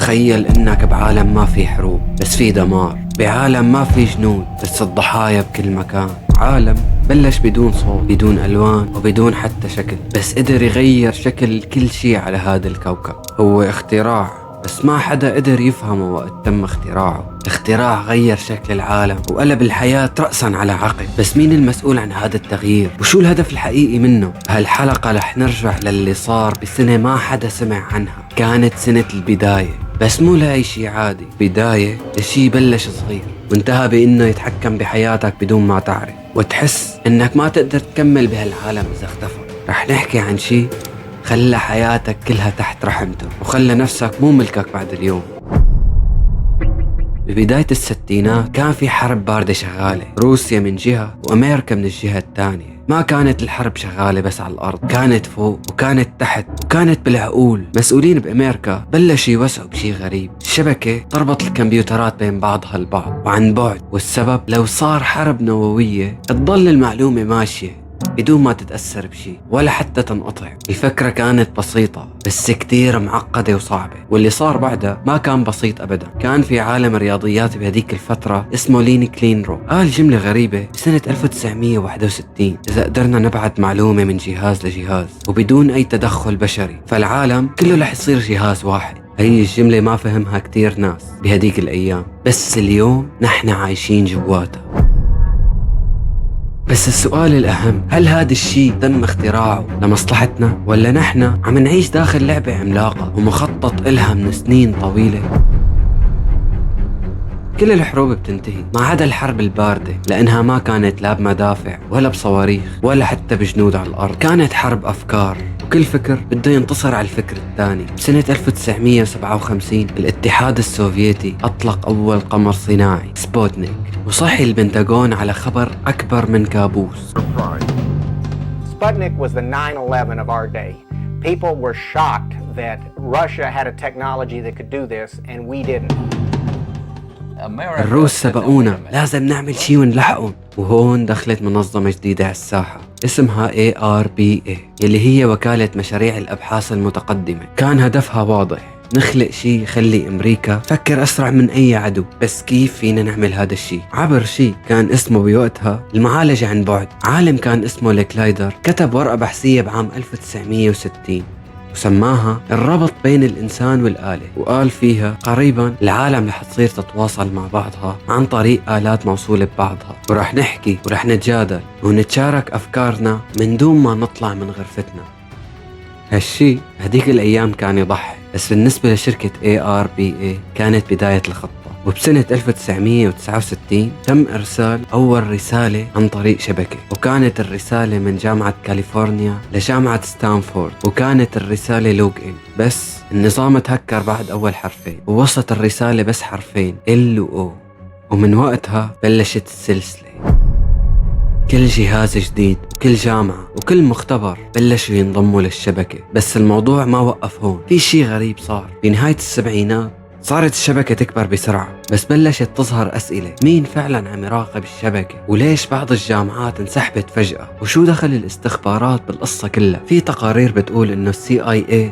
تخيل انك بعالم ما في حروب بس في دمار، بعالم ما في جنود بس الضحايا بكل مكان، عالم بلش بدون صوت، بدون ألوان وبدون حتى شكل، بس قدر يغير شكل كل شي على هذا الكوكب. هو اختراع بس ما حدا قدر يفهمه وقت تم اختراعه. الاختراع غير شكل العالم وقلب الحياة رأسا على عقب، بس مين المسؤول عن هذا التغيير؟ وشو الهدف الحقيقي منه؟ بهالحلقة رح نرجع للي صار بسنة ما حدا سمع عنها، كانت سنة البداية، بس مو لأي شي عادي، بداية لشي بلش صغير وانتهى بإنه يتحكم بحياتك بدون ما تعرف، وتحس إنك ما تقدر تكمل بهالعالم إذا اختفى. رح نحكي عن شي خلى حياتك كلها تحت رحمته وخلى نفسك مو ملكك بعد اليوم. ببداية الستينات كان في حرب باردة شغالة، روسيا من جهة وأمريكا من الجهة الثانية. ما كانت الحرب شغالة بس على الأرض، كانت فوق وكانت تحت وكانت بالعقول. مسؤولين بأمريكا بلشوا يوسعوا بشي غريب، الشبكة تربط الكمبيوترات بين بعضها البعض وعن بعد، والسبب لو صار حرب نووية تضل المعلومة ماشية بدون ما تتأثر بشي ولا حتى تنقطع. الفكرة كانت بسيطة بس كتير معقدة وصعبة، واللي صار بعدها ما كان بسيط أبدا. كان في عالم الرياضيات بهديك الفترة اسمه لين كلينرو، قال جملة غريبة بسنة 1961: إذا قدرنا نبعث معلومة من جهاز لجهاز وبدون أي تدخل بشري فالعالم كله رح يصير جهاز واحد. هي الجملة ما فهمها كتير ناس بهديك الأيام، بس اليوم نحن عايشين جواتها. بس السؤال الأهم، هل هذا الشيء تم اختراعه لمصلحتنا ولا نحن عم نعيش داخل لعبة عملاقة ومخطط إلها من سنين طويلة؟ كل الحروب بتنتهي ما عدا الحرب الباردة، لأنها ما كانت لا بمدافع ولا بصواريخ ولا حتى بجنود على الأرض، كانت حرب أفكار، وكل فكر بده ينتصر على الفكر الثاني. بسنة 1957 الاتحاد السوفيتي أطلق أول قمر صناعي سبوتنيك، وصحي البنتاغون على خبر أكبر من كابوس. Sputnik was the 9/11 of our day. People were shocked that Russia had a technology that could do this and we didn't. الروس سبقونا، لازم نعمل شي ونلحقهم. وهون دخلت منظمة جديدة على الساحة اسمها ARPA، يلي هي وكالة مشاريع الأبحاث المتقدمة. كان هدفها واضح، نخلق شي يخلي أمريكا تفكر أسرع من أي عدو. بس كيف فينا نعمل هذا الشي؟ عبر شي كان اسمه بوقتها المعالجة عن بعد. عالم كان اسمه لكلايدر كتب ورقة بحثية بعام 1960 وسماها الربط بين الإنسان والآلة، وقال فيها قريبا العالم رح تصير تتواصل مع بعضها عن طريق آلات موصولة ببعضها، ورح نحكي ورح نتجادل ونتشارك أفكارنا من دون ما نطلع من غرفتنا. هالشي هديك الأيام كان يضحك، بس بالنسبة لشركة ARPA كانت بداية الخطة. وبسنة 1969 تم إرسال أول رسالة عن طريق شبكة، وكانت الرسالة من جامعة كاليفورنيا لجامعة ستانفورد، وكانت الرسالة لوج إن. بس النظام تهكر بعد أول حرفين ووصلت الرسالة بس حرفين L و O، ومن وقتها بلشت السلسلة. كل جهاز جديد وكل جامعة وكل مختبر بلشوا ينضموا للشبكة. بس الموضوع ما وقف هون، في شي غريب صار. بنهاية السبعينات صارت الشبكة تكبر بسرعة، بس بلشت تظهر أسئلة: مين فعلا عم يراقب الشبكة؟ وليش بعض الجامعات انسحبت فجأة؟ وشو دخل الاستخبارات بالقصة كلها؟ في تقارير بتقول إنه CIA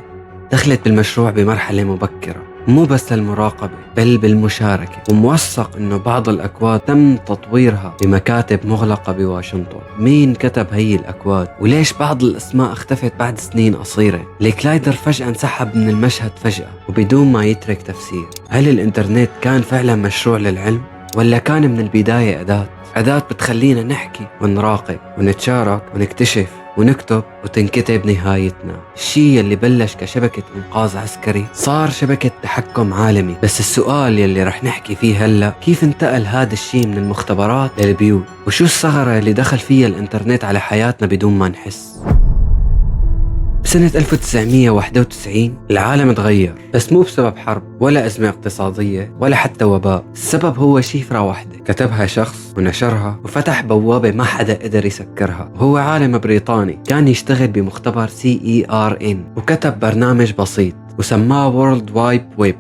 دخلت بالمشروع بمرحلة مبكرة، مو بس للمراقبة بل بالمشاركة، وموثق إنه بعض الأكواد تم تطويرها بمكاتب مغلقة بواشنطن. مين كتب هي الأكواد؟ وليش بعض الأسماء اختفت بعد سنين قصيرة؟ لكلايدر فجأة انسحب من المشهد فجأة وبدون ما يترك تفسير. هل الإنترنت كان فعلا مشروع للعلم ولا كان من البداية أداة بتخلينا نحكي ونراقب ونتشارك ونكتشف ونكتب وتنكتب نهايتنا؟ الشيء اللي بلش كشبكة إنقاذ عسكري صار شبكة تحكم عالمي. بس السؤال يلي رح نحكي فيه هلأ، كيف انتقل هذا الشيء من المختبرات للبيوت؟ وشو الثغرة اللي دخل فيها الإنترنت على حياتنا بدون ما نحس؟ بسنة 1991 العالم تغير، بس مو بسبب حرب ولا أزمة اقتصادية ولا حتى وباء. السبب هو شفرة واحدة كتبها شخص ونشرها وفتح بوابة ما حدا قدر يسكرها، وهو عالم بريطاني كان يشتغل بمختبر CERN، وكتب برنامج بسيط وسماه World Wide Web.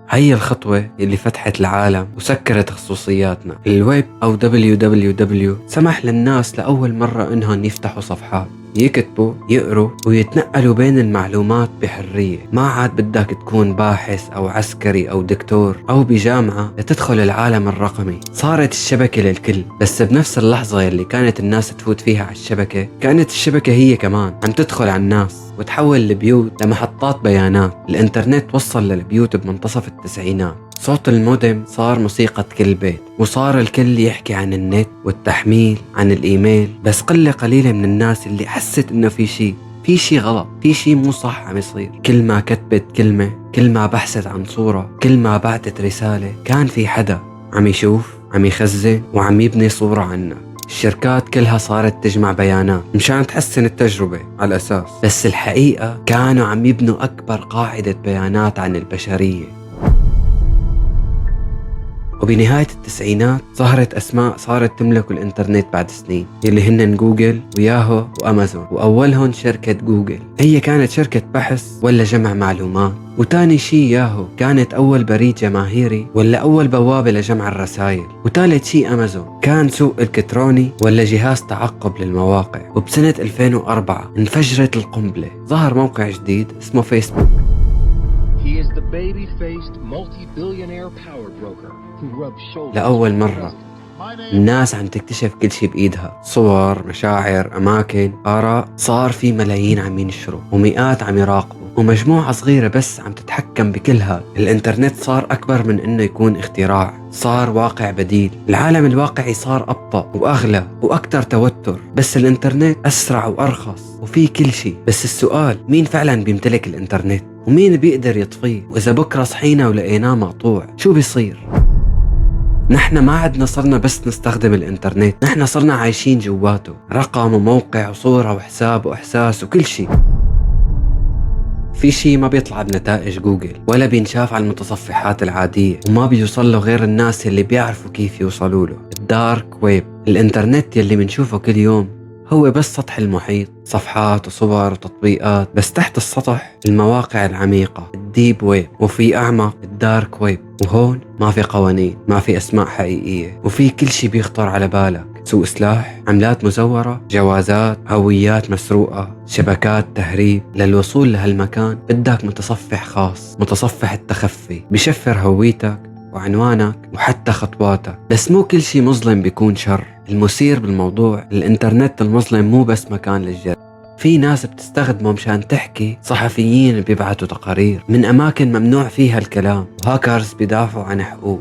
هي الخطوة اللي فتحت العالم وسكرت خصوصياتنا. الويب أو WWW سمح للناس لأول مرة إنهم يفتحوا صفحات يكتبوا يقروا ويتنقلوا بين المعلومات بحرية. ما عاد بدك تكون باحث أو عسكري أو دكتور أو بجامعة لتدخل العالم الرقمي. صارت الشبكة للكل، بس بنفس اللحظة يلي كانت الناس تفوت فيها على الشبكة، كانت الشبكة هي كمان عم تدخل على الناس وتحول البيوت لمحطات بيانات. الانترنت وصل للبيوت بمنتصف التسعينات. صوت المودم صار موسيقى كل بيت، وصار الكل يحكي عن النت والتحميل، عن الإيميل. بس قلة قليلة من الناس اللي حست إنه في شي غلط، في شي مو صح عم يصير. كل ما كتبت كلمة، كل ما بحثت عن صورة، كل ما بعتت رسالة، كان في حدا عم يشوف، عم يخزن وعم يبني صورة عنا. الشركات كلها صارت تجمع بيانات مشان تحسن التجربة على الأساس، بس الحقيقة كانوا عم يبنوا أكبر قاعدة بيانات عن البشرية. وبنهاية التسعينات ظهرت أسماء صارت تملك الإنترنت بعد سنين، اللي هن جوجل وياهو وأمازون. وأولهم شركة جوجل، هي كانت شركة بحث ولا جمع معلومات. وتاني شي ياهو كانت أول بريد جماهيري ولا أول بوابة لجمع الرسائل. وثالث شي أمازون كان سوق إلكتروني ولا جهاز تعقب للمواقع. وبسنة 2004 انفجرت القنبلة، ظهر موقع جديد اسمه فيسبوك. He is the baby-faced multi-billionaire power broker who rubs shoulders. لأول مرة الناس عم تكتشف كل شي بإيدها، صور، مشاعر، أماكن، آراء. صار في ملايين عم ينشروا ومئات عم يراقبوا، ومجموعة صغيرة بس عم تتحكم بكل هذا. الإنترنت صار أكبر من إنه يكون اختراع، صار واقع بديل. العالم الواقعي صار أبطأ وأغلى وأكثر توتر، بس الإنترنت أسرع وأرخص وفي كل شي. بس السؤال، مين فعلا بيمتلك الإنترنت ومين بيقدر يطفيه؟ وإذا بكرة صحينا ولقيناه مقطوع شو بيصير؟ نحن ما عدنا صرنا بس نستخدم الإنترنت، نحن صرنا عايشين جواته، رقم وموقع وصورة وحساب وإحساس وكل شيء. في شيء ما بيطلع بنتائج جوجل ولا بينشاف على المتصفحات العادية، وما بيوصل له غير الناس اللي بيعرفوا كيف يوصلوا له. الدارك ويب، الإنترنت يلي بنشوفه كل يوم، هو بس سطح المحيط، صفحات وصور وتطبيقات. بس تحت السطح المواقع العميقة، الديب ويب. وفي أعمق الدارك ويب، وهون ما في قوانين، ما في أسماء حقيقية، وفي كل شي بيخطر على بالك. سوق سلاح، عملات مزورة، جوازات، هويات مسروقة، شبكات تهريب. للوصول لهالمكان بدك متصفح خاص، متصفح التخفي، بشفر هويتك وعنوانك وحتى خطواتك. بس مو كل شي مظلم بيكون شر. المثير بالموضوع، الإنترنت المظلم مو بس مكان للجريمة، في ناس بتستخدمه مشان تحكي، صحفيين بيبعتوا تقارير من أماكن ممنوع فيها الكلام، وهاكرز بيدافعوا عن حقوق.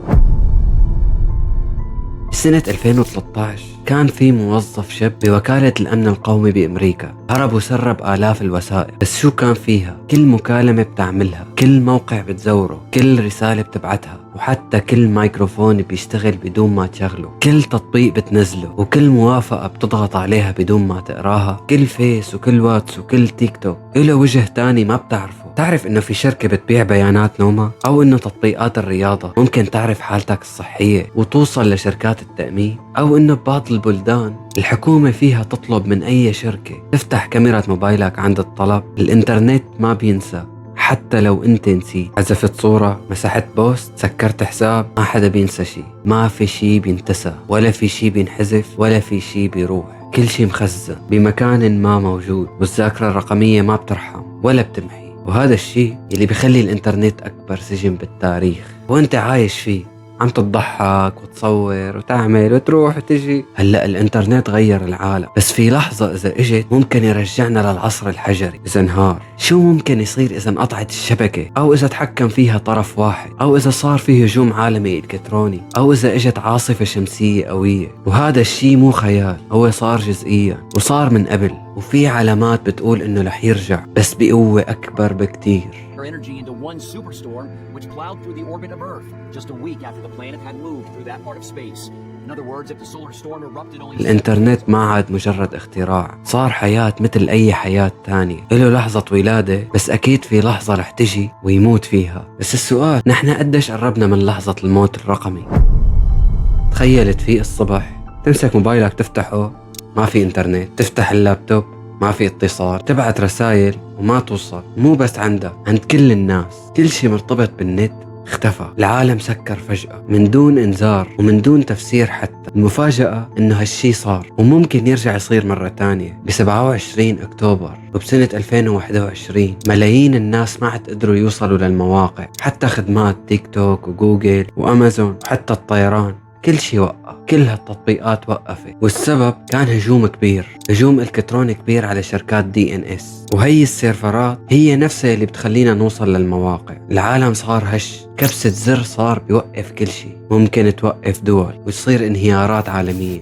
بسنة 2013 كان في موظف شاب بوكالة الأمن القومي بأمريكا هرب وسرب آلاف الوثائق. بس شو كان فيها؟ كل مكالمة بتعملها، كل موقع بتزوره، كل رسالة بتبعتها، وحتى كل مايكروفون بيشتغل بدون ما تشغله، كل تطبيق بتنزله، وكل موافقة بتضغط عليها بدون ما تقراها، كل فيس وكل واتس وكل تيك توك إله وجه تاني ما بتعرفه. تعرف إنه في شركة بتبيع بيانات نومة، أو إنه تطبيقات الرياضة ممكن تعرف حالتك الصحية وتوصل لشركات التأمين، أو إنه ببعض البلدان الحكومة فيها تطلب من أي شركة تفتح كاميرا موبايلك عند الطلب. الإنترنت ما بينسى، حتى لو انت نسيت، حذفت صورة، مسحت بوست، سكرت حساب، ما حدا بينسى شي. ما في شي بينتسى، ولا في شي بينحذف، ولا في شي بيروح. كل شي مخزن بمكان ما موجود، والذاكرة الرقمية ما بترحم ولا بتمحي. وهذا الشي اللي بيخلي الانترنت أكبر سجن بالتاريخ، وانت عايش فيه عم تضحك وتصور وتعمل وتروح وتجي. هلأ الانترنت غير العالم، بس في لحظة إذا اجت ممكن يرجعنا للعصر الحجري. إذا انهار، شو ممكن يصير إذا انقطعت الشبكة، أو إذا تحكم فيها طرف واحد، أو إذا صار فيه هجوم عالمي إلكتروني، أو إذا اجت عاصفة شمسية قوية. وهذا الشي مو خيال، هو صار جزئيا وصار من قبل، وفي علامات بتقول إنه رح يرجع بس بقوة أكبر بكتير. energy into one superstorm which plowed through the orbit of Earth just a week after the planet had moved through that part of space. In other words, if the solar storm erupted only... الانترنت ما عاد مجرد اختراع، صار حياة مثل أي حياة تانية. له لحظة ولادة، بس أكيد في لحظة رح تجي ويموت فيها. بس السؤال، نحن قديش قربنا من لحظة الموت الرقمي؟ تخيل تفيق الصبح، تمسك موبايلك تفتحه ما في انترنت، تفتح اللابتوب ما في اتصال، تبعت رسائل وما توصل. مو بس عندك، عند كل الناس. كل شي مرتبط بالنت اختفى. العالم سكر فجأة من دون انذار ومن دون تفسير حتى. المفاجأة انه هالشي صار وممكن يرجع يصير مرة تانية. ب 27 اكتوبر وبسنة 2021 ملايين الناس ما عاد قدروا يوصلوا للمواقع، حتى خدمات تيك توك وجوجل وامازون وحتى الطيران كل شي وقف، كل هالتطبيقات وقفت. والسبب كان هجوم كبير، هجوم الكتروني كبير على شركات DNS، وهي السيرفرات هي نفسها اللي بتخلينا نوصل للمواقع. العالم صار هش، كبسة زر صار بيوقف كل شي، ممكن توقف دول وتصير انهيارات عالمية.